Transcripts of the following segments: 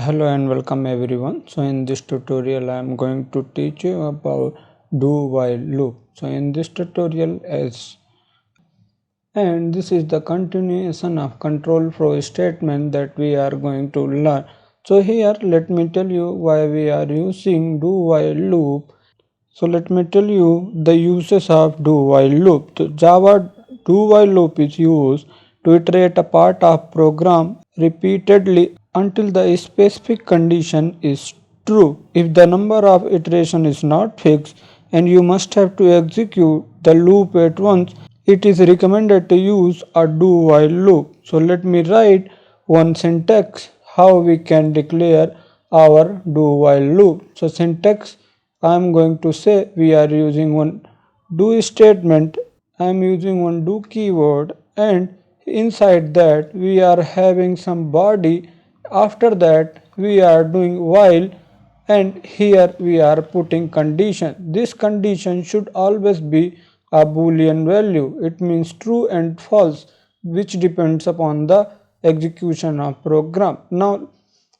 Hello and welcome everyone. So in this tutorial I am going to teach you about do while loop. So in this tutorial this is the continuation of control flow statement that we are going to learn. So here let me tell you why we are using do while loop. So let me tell you the uses of do while loop. The Java do while loop is used to iterate a part of program repeatedly until the specific condition is true. If the number of iteration is not fixed and you must have to execute the loop at once, it is recommended to use a do while loop. So let me write one syntax how we can declare our do while loop. So syntax, I am going to say we are using one do statement, I am using one do keyword, and inside that we are having some body. After that we are doing while, and here we are putting condition. This condition should always be a boolean value. It means true and false, which depends upon the execution of program. Now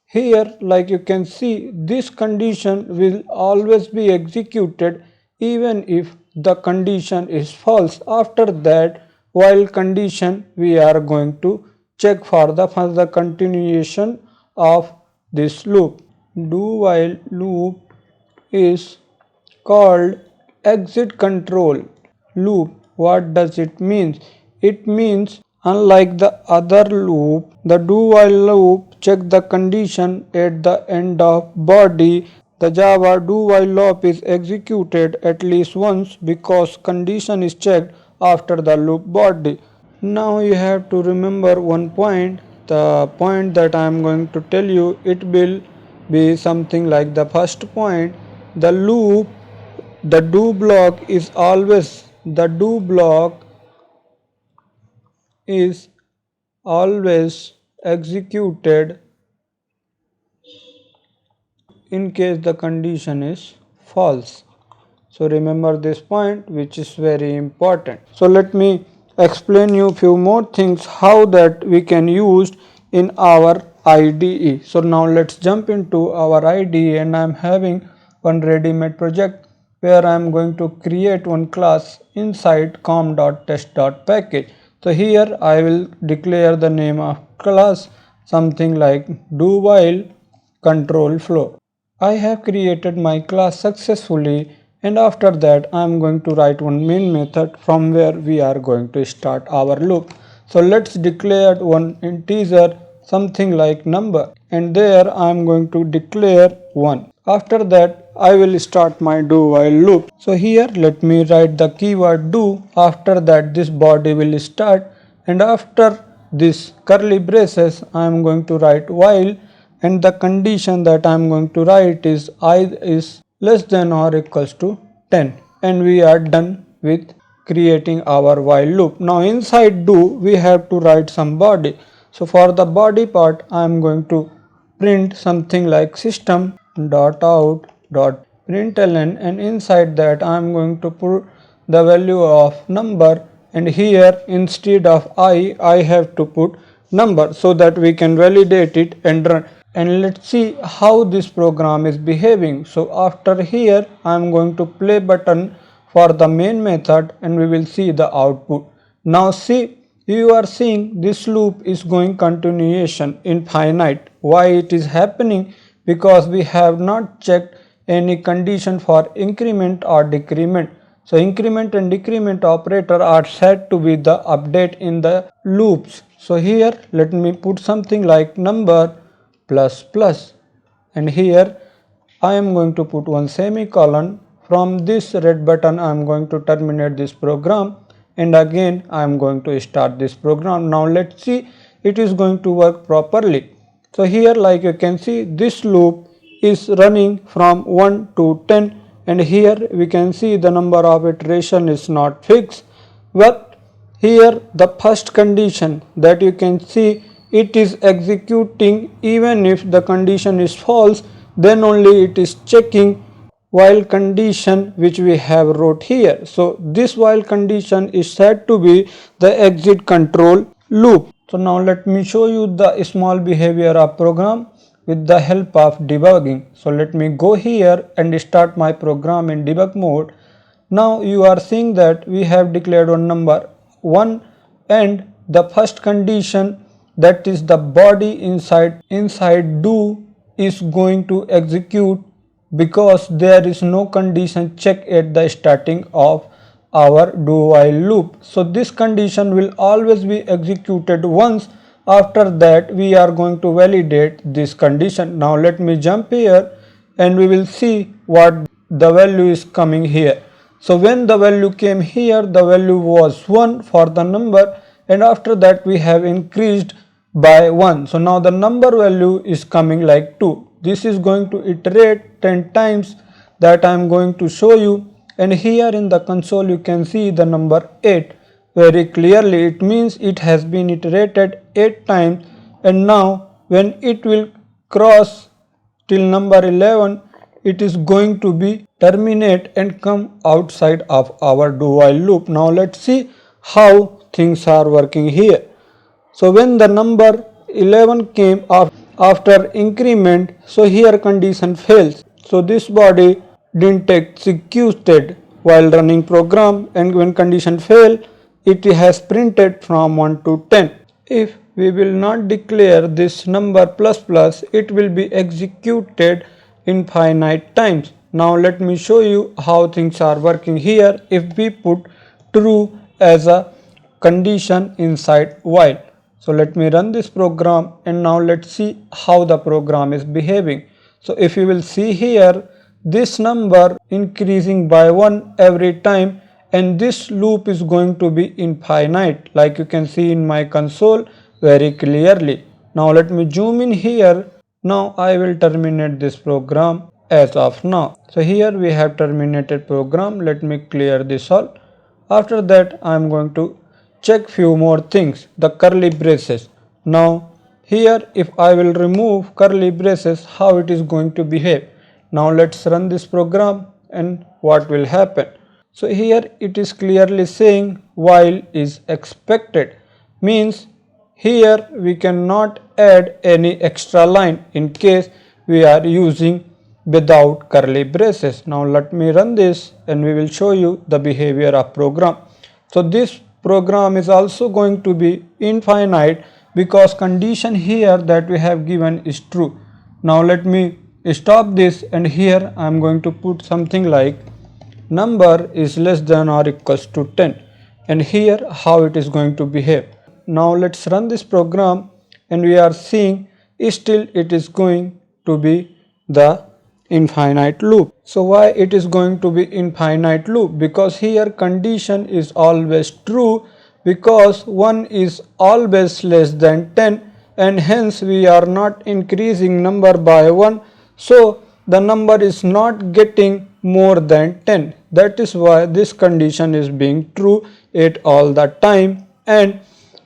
here, like you can see, this condition will always be executed even if the condition is false. After that, while condition, we are going to check for the further continuation of this loop. Do while loop is called exit control loop. What does it mean? It means unlike the other loop, the do while loop check the condition at the end of body. The Java do while loop is executed at least once because condition is checked after the loop body. Now you have to remember one point. The point that I am going to tell you, it will be something like the first point. The loop, the do block is always, the do block is always executed in case the condition is false. So remember this point, which is very important. So let me explain you few more things how that we can use in our IDE. So now let's jump into our IDE, and I am having one ready-made project where I am going to create one class inside com.test.package. So here I will declare the name of class something like do while control flow. I have created my class successfully, and after that I am going to write one main method from where we are going to start our loop. So let's declare one integer something like number, and there I am going to declare 1. After that I will start my do while loop. So here let me write the keyword do. After that this body will start, and after this curly braces I am going to write while, and the condition that I am going to write is I is less than or equals to 10, and we are done with creating our while loop. Now inside do we have to write some body. So for the body part I am going to print something like system dot out dot println, and inside that I am going to put the value of number, and here instead of I have to put number so that we can validate it and run. And let's see how this program is behaving. So after here I am going to play button for the main method, and we will see the output. Now see, you are seeing this loop is going continuation infinite. Why it is happening? Because we have not checked any condition for increment or decrement. So increment and decrement operator are set to be the update in the loops. So here let me put something like number plus plus, and here I am going to put one semicolon. From this red button I am going to terminate this program, and again I am going to start this program. Now let's see it is going to work properly. So here like you can see this loop is running from 1 to 10, and here we can see the number of iteration is not fixed, but here the first condition that you can see it is executing even if the condition is false, then only it is checking while condition which we have wrote here. So this while condition is said to be the exit control loop. So now let me show you the small behavior of program. with the help of debugging. So let me go here and start my program in debug mode. Now you are seeing that we have declared one number 1 and the first condition, that is the body inside do, is going to execute because there is no condition check at the starting of our do while loop. So this condition will always be executed once. After that we are going to validate this condition. Now let me jump here and we will see what the value is coming here. So when the value came here, the value was 1 for the number, and after that we have increased by 1. So now the number value is coming like 2. This is going to iterate 10 times, that I am going to show you, and here in the console you can see the number 8 very clearly. It means it has been iterated 8 times, and now when it will cross till number 11, it is going to be terminate and come outside of our do while loop. Now let's see how things are working here. So when the number 11 came after increment, so here condition fails. So this body didn't executed while running program, and when condition fail, it has printed from 1 to 10. If we will not declare this number plus plus, it will be executed infinite times. Now let me show you how things are working here if we put true as a condition inside while. So let me run this program, and now let's see how the program is behaving. So if you will see here, this number increasing by 1 every time, and this loop is going to be infinite, like you can see in my console very clearly. Now let me zoom in here. Now I will terminate this program as of now. So here we have terminated program. Let me clear this all. After that I am going to check few more things, the curly braces. Now here if I will remove curly braces, how it is going to behave. Now let's run this program and what will happen. So here it is clearly saying while is expected, means here we cannot add any extra line in case we are using without curly braces. Now let me run this and we will show you the behavior of program. So this program is also going to be infinite because condition here that we have given is true. Now let me stop this, and here I am going to put something like number is less than or equals to 10, and here how it is going to behave. Now let's run this program and we are seeing still it is going to be the infinite loop. So why it is going to be infinite loop? Because here condition is always true, because 1 is always less than 10, and hence we are not increasing number by 1, so the number is not getting more than 10. That is why this condition is being true at all the time, and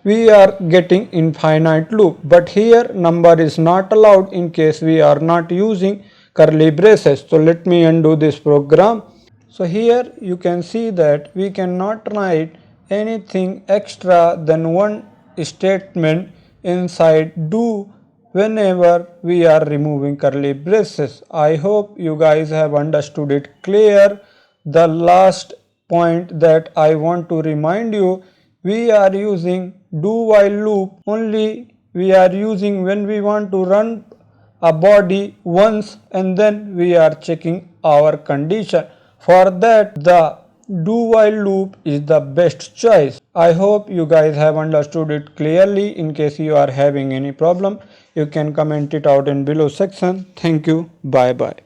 we are getting infinite loop. But here number is not allowed in case we are not using curly braces. So let me undo this program. So here you can see that we cannot write anything extra than one statement inside do whenever we are removing curly braces. I hope you guys have understood it clear. The last point that I want to remind you, we are using do while loop only we are using when we want to run a body once and then we are checking our condition. For that the do while loop is the best choice. I hope you guys have understood it clearly. In case you are having any problem, you can comment it out in below section. Thank you. Bye bye.